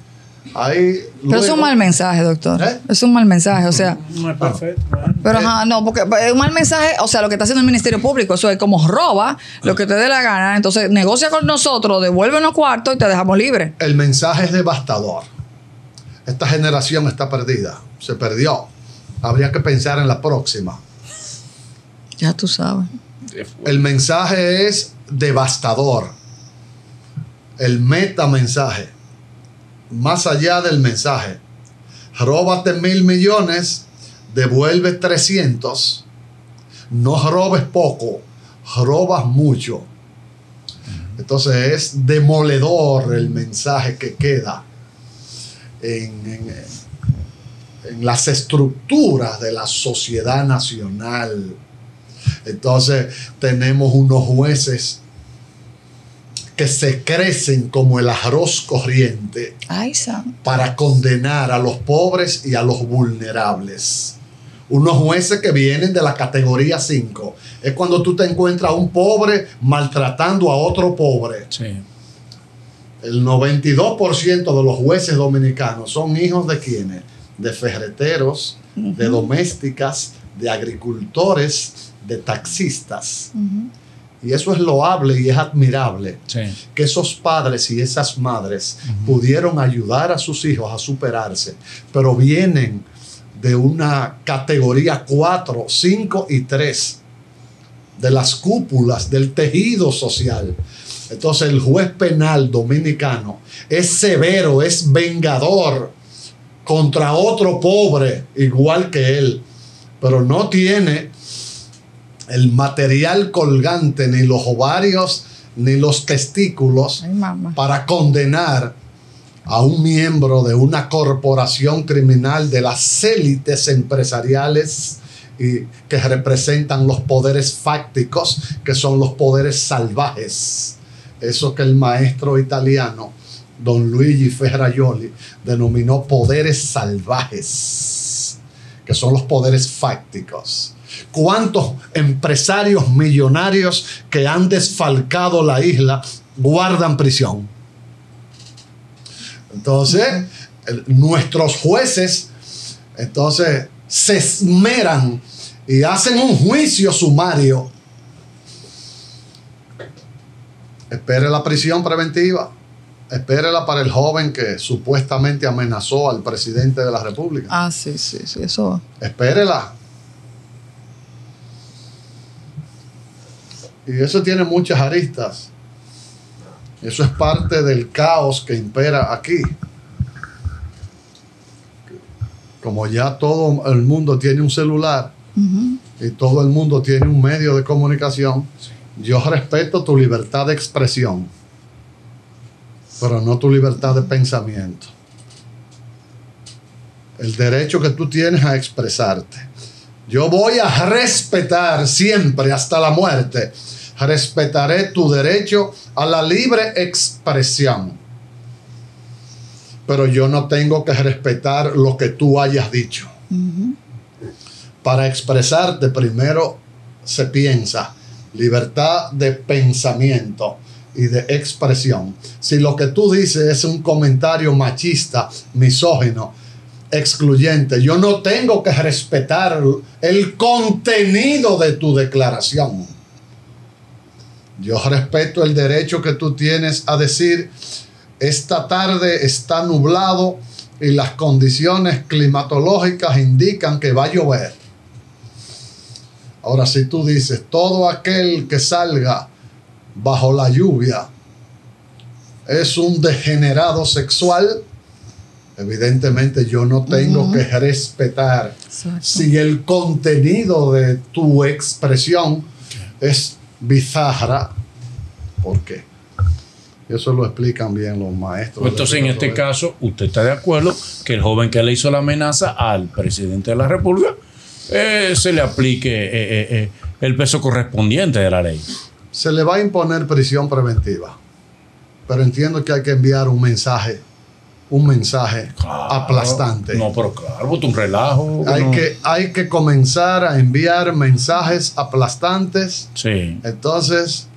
ahí... Pero es un mal mensaje, doctor. Es un mal mensaje, o sea... No es perfecto. Pero ajá, no, porque es un mal mensaje, o sea, lo que está haciendo el Ministerio Público, eso es como roba lo que te dé la gana, entonces negocia con nosotros, devuelve los cuartos y te dejamos libre. El mensaje es devastador. Esta generación está perdida, se perdió. Habría que pensar en la próxima. Ya tú sabes. El mensaje es devastador. El metamensaje. Más allá del mensaje. Róbate 1.000 millones, devuelve 300. No robes poco, robas mucho. Entonces es demoledor el mensaje que queda en las estructuras de la sociedad nacional. Entonces tenemos unos jueces que se crecen como el arroz corriente. Ay, Sam. Para condenar a los pobres y a los vulnerables. Unos jueces que vienen de la categoría 5. Es cuando tú te encuentras a un pobre maltratando a otro pobre. Sí. El 92% de los jueces dominicanos son hijos de ¿quiénes? De ferreteros, de domésticas, de agricultores, de taxistas. Y eso es loable y es admirable. Sí. Que esos padres y esas madres pudieron ayudar a sus hijos a superarse, pero vienen de una categoría 4, 5 y 3 de las cúpulas del tejido social. Entonces el juez penal dominicano es severo, es vengador contra otro pobre igual que él, pero no tiene el material colgante, ni los ovarios, ni los testículos para condenar a un miembro de una corporación criminal de las élites empresariales y que representan los poderes fácticos, que son los poderes salvajes. Eso que el maestro italiano, don Luigi Ferrajoli, denominó poderes salvajes, que son los poderes fácticos. ¿Cuántos empresarios millonarios que han desfalcado la isla guardan prisión? Entonces, nuestros jueces entonces se esmeran y hacen un juicio sumario. Espere la prisión preventiva. Espérela para el joven que supuestamente amenazó al presidente de la República. Ah, sí, eso. Espérela. Y eso tiene muchas aristas. Eso es parte del caos que impera aquí. Como ya todo el mundo tiene un celular y todo el mundo tiene un medio de comunicación, yo respeto tu libertad de expresión, pero no tu libertad de pensamiento. El derecho que tú tienes a expresarte. Yo voy a respetar siempre hasta la muerte. Respetaré tu derecho a la libre expresión. Pero yo no tengo que respetar lo que tú hayas dicho. Para expresarte primero se piensa. Libertad de pensamiento y de expresión. Si lo que tú dices es un comentario machista, misógino, excluyente, yo no tengo que respetar el contenido de tu declaración. Yo respeto el derecho que tú tienes a decir: esta tarde está nublado y las condiciones climatológicas indican que va a llover. Ahora, si tú dices: todo aquel que salga bajo la lluvia es un degenerado sexual, Evidentemente yo no tengo que respetar Exacto. si el contenido de tu expresión es bizarra. ¿Por qué? Eso lo explican bien los maestros. Entonces, en este caso, ¿usted está de acuerdo que el joven que le hizo la amenaza al presidente de la República se le aplique el peso correspondiente de la ley? Se le va a imponer prisión preventiva, pero entiendo que hay que enviar un mensaje Claro. aplastante. No, pero claro, un relajo. Hay que comenzar a enviar mensajes aplastantes. Sí. Entonces,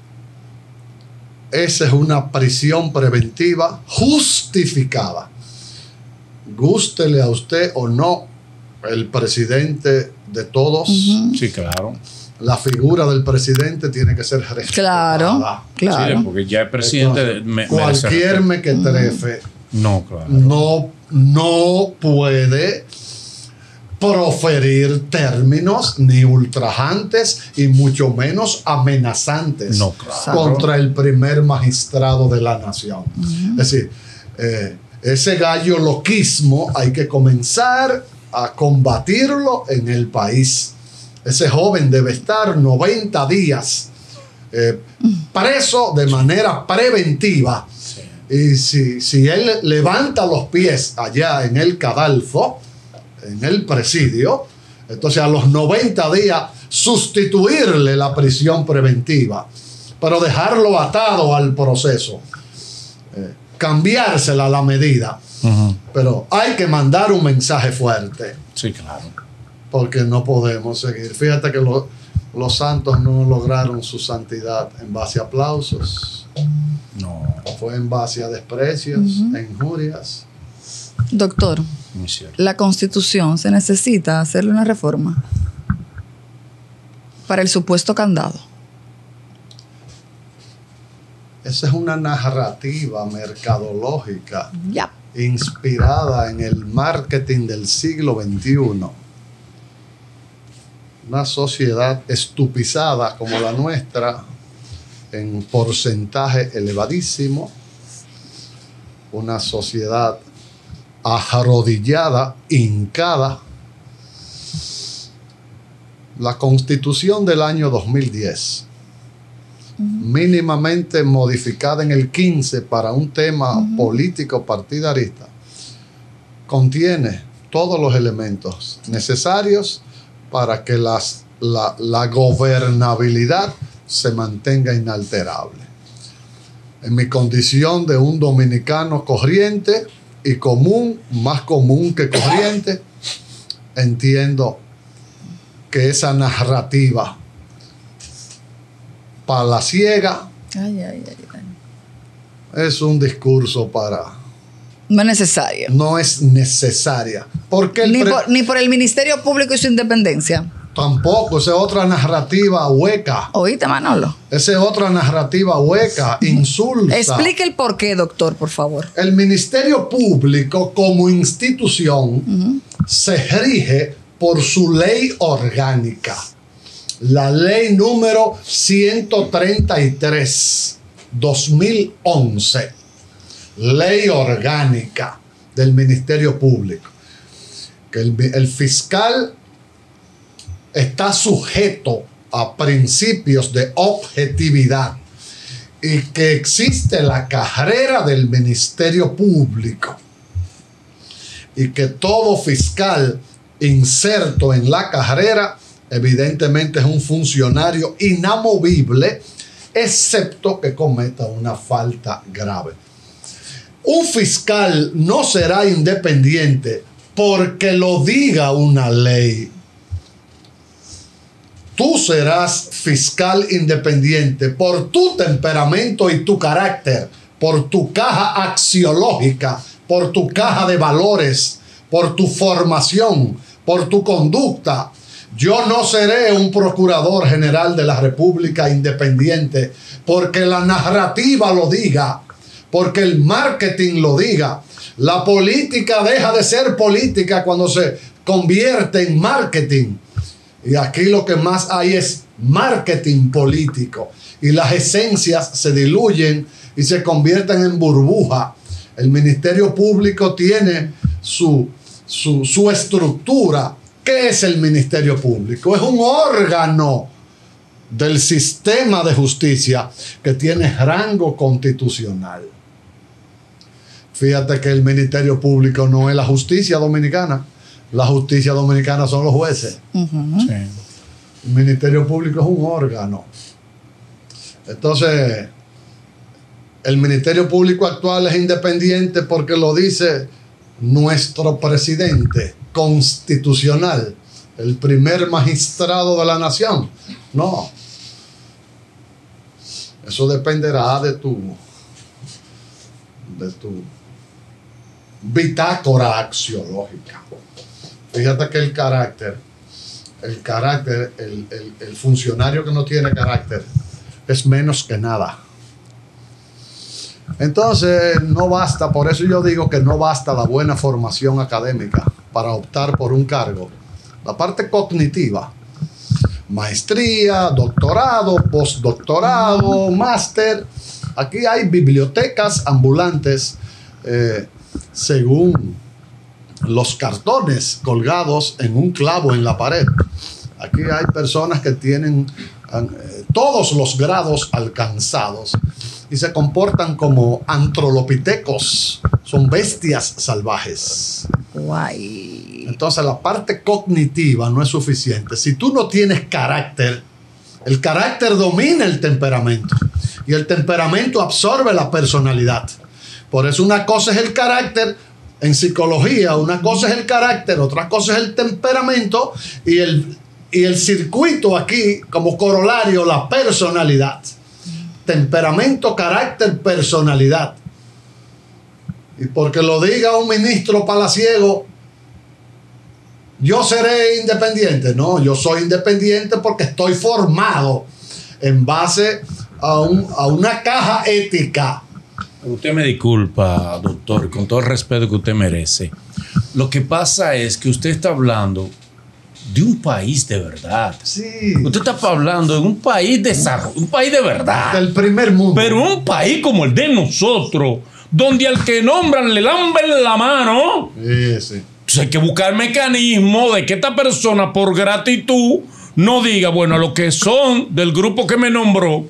esa es una prisión preventiva justificada. Gústele a usted o no, el presidente de todos, Sí, claro. la figura del presidente tiene que ser respetada. Claro. Sí, porque ya el presidente Entonces, merece cualquier respeto. mequetrefe No, claro. no puede proferir términos ni ultrajantes y mucho menos amenazantes No, claro. contra el primer magistrado de la nación. Es decir, ese gallo loquismo hay que comenzar a combatirlo en el país. Ese joven debe estar 90 días preso de manera preventiva. Y si él levanta los pies allá en el cadalso, en el presidio, entonces a los 90 días sustituirle la prisión preventiva, pero dejarlo atado al proceso, cambiársela a la medida. Pero hay que mandar un mensaje fuerte, Sí, claro. porque no podemos seguir. Fíjate que los santos no lograron su santidad en base a aplausos. No, Fue en base a desprecios, a injurias. Doctor, muy cierto. la Constitución se necesita hacerle una reforma para el supuesto candado. Esa es una narrativa mercadológica Ya. inspirada en el marketing del siglo XXI. Una sociedad estupizada como la nuestra, en porcentaje elevadísimo, una sociedad arrodillada, hincada. La Constitución del año 2010, mínimamente modificada en el 15 para un tema político partidarista, contiene todos los elementos necesarios para que la gobernabilidad se mantenga inalterable. En mi condición de un dominicano corriente y común, más común que corriente, entiendo que esa narrativa palaciega es un discurso No es necesario. no es necesaria. Porque Ni por el Ministerio Público y su independencia. tampoco, esa es otra narrativa hueca. ¿Oíste, Manolo? Esa es otra narrativa hueca, insulsa. Explique el por qué, doctor, por favor. El Ministerio Público como institución se rige por su ley orgánica. La ley número 133, 2011. Ley orgánica del Ministerio Público. Que el fiscal está sujeto a principios de objetividad y que existe la carrera del Ministerio Público y que todo fiscal inserto en la carrera evidentemente es un funcionario inamovible, excepto que cometa una falta grave. Un fiscal no será independiente porque lo diga una ley. Tú serás fiscal independiente por tu temperamento y tu carácter, por tu caja axiológica, por tu caja de valores, por tu formación, por tu conducta. Yo no seré un procurador general de la República independiente porque la narrativa lo diga, porque el marketing lo diga. La política deja de ser política cuando se convierte en marketing. Y aquí lo que más hay es marketing político. Y las esencias se diluyen y se convierten en burbuja. El Ministerio Público tiene su estructura. ¿Qué es el Ministerio Público? Es un órgano del sistema de justicia que tiene rango constitucional. Fíjate que el Ministerio Público no es la justicia dominicana. La justicia dominicana son los jueces. Sí. El Ministerio Público es un órgano. Entonces, el Ministerio Público actual es independiente porque lo dice nuestro presidente constitucional, el primer magistrado de la nación. No. Eso dependerá de tu bitácora axiológica. Fíjate que el funcionario que no tiene carácter es menos que nada. Entonces no basta, por eso yo digo que no basta la buena formación académica para optar por un cargo. La parte cognitiva, maestría, doctorado, postdoctorado, máster. Aquí hay bibliotecas ambulantes según los cartones colgados en un clavo en la pared. Aquí hay personas que tienen todos los grados alcanzados y se comportan como antrolopitecos, son bestias salvajes. Guay. Entonces la parte cognitiva no es suficiente. Si tú no tienes carácter, el carácter domina el temperamento y el temperamento absorbe la personalidad. Por eso una cosa es el carácter en psicología, una cosa es el carácter, otra cosa es el temperamento y el circuito aquí como corolario, la personalidad. Temperamento, carácter, personalidad. Y porque lo diga un ministro palaciego, yo seré independiente. No, yo soy independiente porque estoy formado en base a una caja ética. Usted me disculpa, doctor, con todo el respeto que usted merece. Lo que pasa es que usted está hablando de un país de verdad. Sí. Usted está hablando de un país de un país de verdad. Del primer mundo. Pero un país como el de nosotros, donde al que nombran le lamben la mano. Sí, sí. Entonces hay que buscar mecanismos de que esta persona, por gratitud, no diga, bueno, a los que son del grupo que me nombró,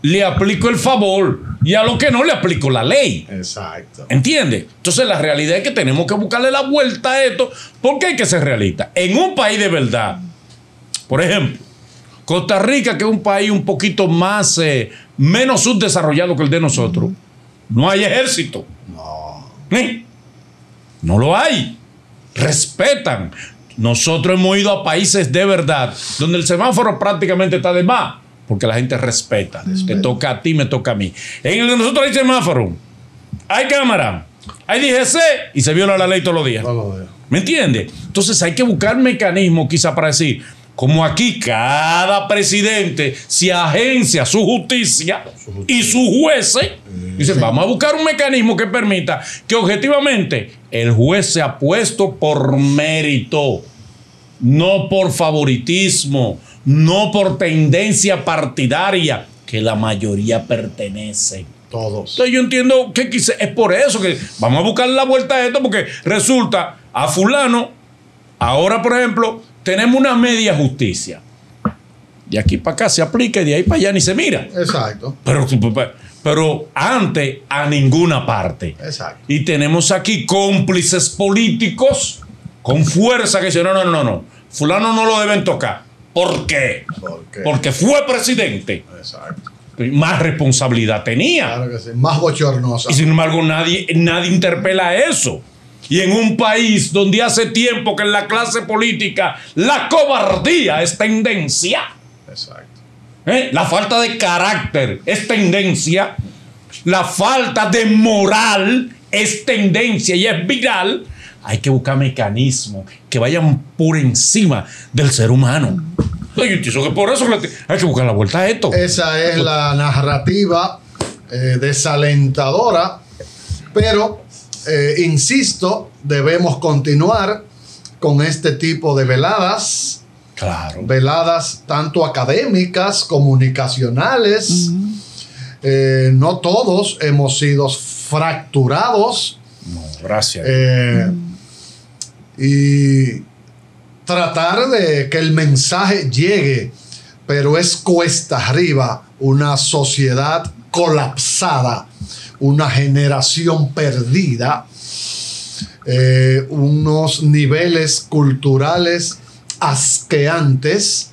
le aplico el favor, y a los que no le aplico la ley. Exacto. ¿Entiende? Entonces la realidad es que tenemos que buscarle la vuelta a esto, porque hay que ser realista. En un país de verdad, por ejemplo, Costa Rica, que es un país un poquito más, menos subdesarrollado que el de nosotros, no hay ejército. No. No lo hay. Respetan. Nosotros hemos ido a países de verdad, donde el semáforo prácticamente está de más, porque la gente respeta. Te toca a ti, me toca a mí. En el de nosotros hay semáforo, hay cámara, hay DGC y se viola la ley todos los días. ¿Me entiendes? Entonces hay que buscar mecanismos quizá para decir, como aquí cada presidente se agencia su justicia y sus jueces, dicen, vamos a buscar un mecanismo que permita que objetivamente el juez sea puesto por mérito, no por favoritismo, no por tendencia partidaria, que la mayoría pertenece. Todos. Entonces yo entiendo que quizás es por eso que vamos a buscar la vuelta a esto, porque resulta a fulano, ahora por ejemplo, tenemos una media justicia. De aquí para acá se aplica y de ahí para allá ni se mira. Exacto. Pero antes a ninguna parte. Exacto. Y tenemos aquí cómplices políticos con fuerza que dicen, no. Fulano no lo deben tocar. ¿Por qué? ¿Por qué? Porque fue presidente. Exacto. Más responsabilidad tenía. Claro que sí. Más bochornosa. Y sin embargo nadie interpela eso. Y en un país donde hace tiempo que en la clase política la cobardía es tendencia. Exacto. La falta de carácter es tendencia. La falta de moral es tendencia y es viral. Hay que buscar mecanismos que vayan por encima del ser humano. Yo pienso que por eso hay que buscar la vuelta a esto. Esa es la narrativa desalentadora, pero insisto, debemos continuar con este tipo de veladas. Claro. Veladas tanto académicas, comunicacionales. No todos hemos sido fracturados. No, gracias. y tratar de que el mensaje llegue, pero es cuesta arriba, una sociedad colapsada, una generación perdida, unos niveles culturales asqueantes,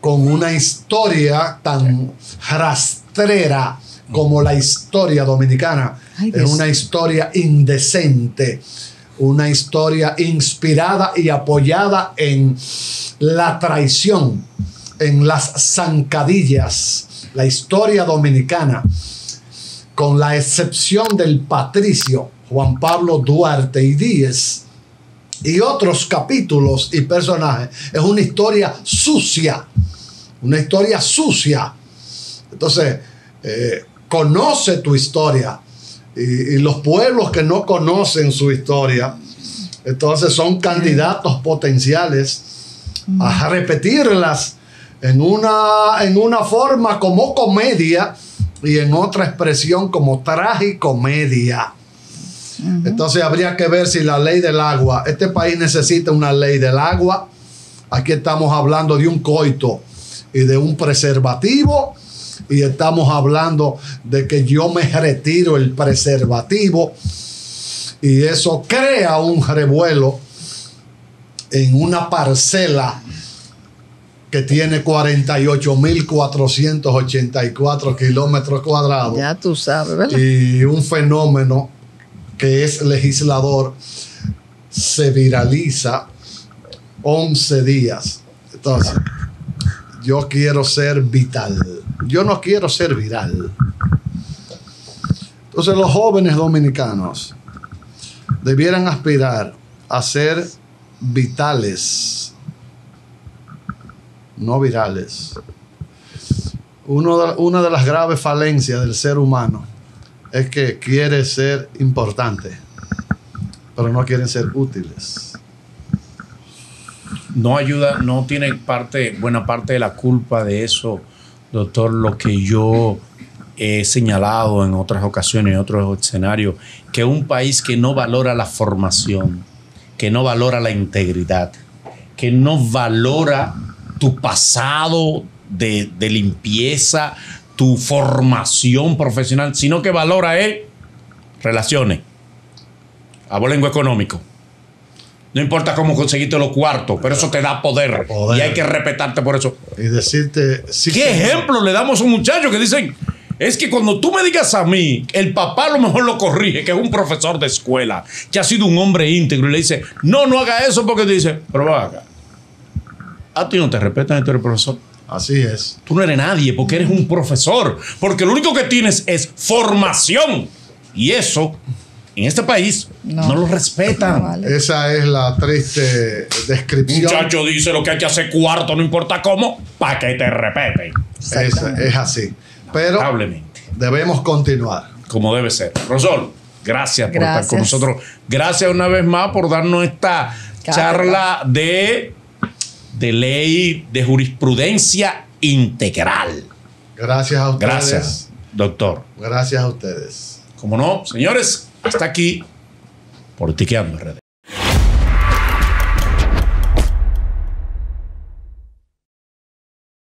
con una historia tan rastrera como la historia dominicana. Es una historia indecente, una historia inspirada y apoyada en la traición, en las zancadillas. La historia dominicana, con la excepción del patricio Juan Pablo Duarte y Díez y otros capítulos y personajes, es una historia sucia, una historia sucia. Entonces, conoce tu historia, y los pueblos que no conocen su historia, entonces son candidatos potenciales a repetirlas en una forma como comedia y en otra expresión como tragicomedia. Entonces habría que ver si la ley del agua, este país necesita una ley del agua. Aquí estamos hablando de un coito y de un preservativo, y estamos hablando de que yo me retiro el preservativo, y eso crea un revuelo en una parcela que tiene 48.484 kilómetros cuadrados. Ya tú sabes, ¿verdad? Y un fenómeno que es legislador se viraliza 11 días. Entonces, yo quiero ser vital. Yo no quiero ser viral. Entonces, los jóvenes dominicanos debieran aspirar a ser vitales, no virales. Una de las graves falencias del ser humano es que quiere ser importante, pero no quieren ser útiles. No ayuda, no tiene buena parte de la culpa de eso, doctor, lo que yo he señalado en otras ocasiones, en otros escenarios, que un país que no valora la formación, que no valora la integridad, que no valora tu pasado de limpieza, tu formación profesional, sino que valora relaciones, abolengo económico. No importa cómo conseguiste los cuartos, pero eso te da poder. Y hay que respetarte por eso. Y decirte... Sí, ¿qué ejemplo le damos a un muchacho que dicen? Es que cuando tú me digas a mí, el papá a lo mejor lo corrige, que es un profesor de escuela, que ha sido un hombre íntegro, y le dice, no haga eso, porque te dice, pero va acá. A ti no te respetan, tú eres profesor. Así es. Tú no eres nadie porque eres un profesor. Porque lo único que tienes es formación. Y eso, en este país, no lo respetan. No vale. Esa es la triste descripción. Muchacho dice lo que hay que hacer cuarto, no importa cómo, para que te respeten. Es así. Pero debemos continuar. Como debe ser. Rosol, gracias por estar con nosotros. Gracias una vez más por darnos esta charla de ley de jurisprudencia integral. Gracias a ustedes. Gracias, doctor. Gracias a ustedes. Como no, señores, hasta aquí Politiqueando RD.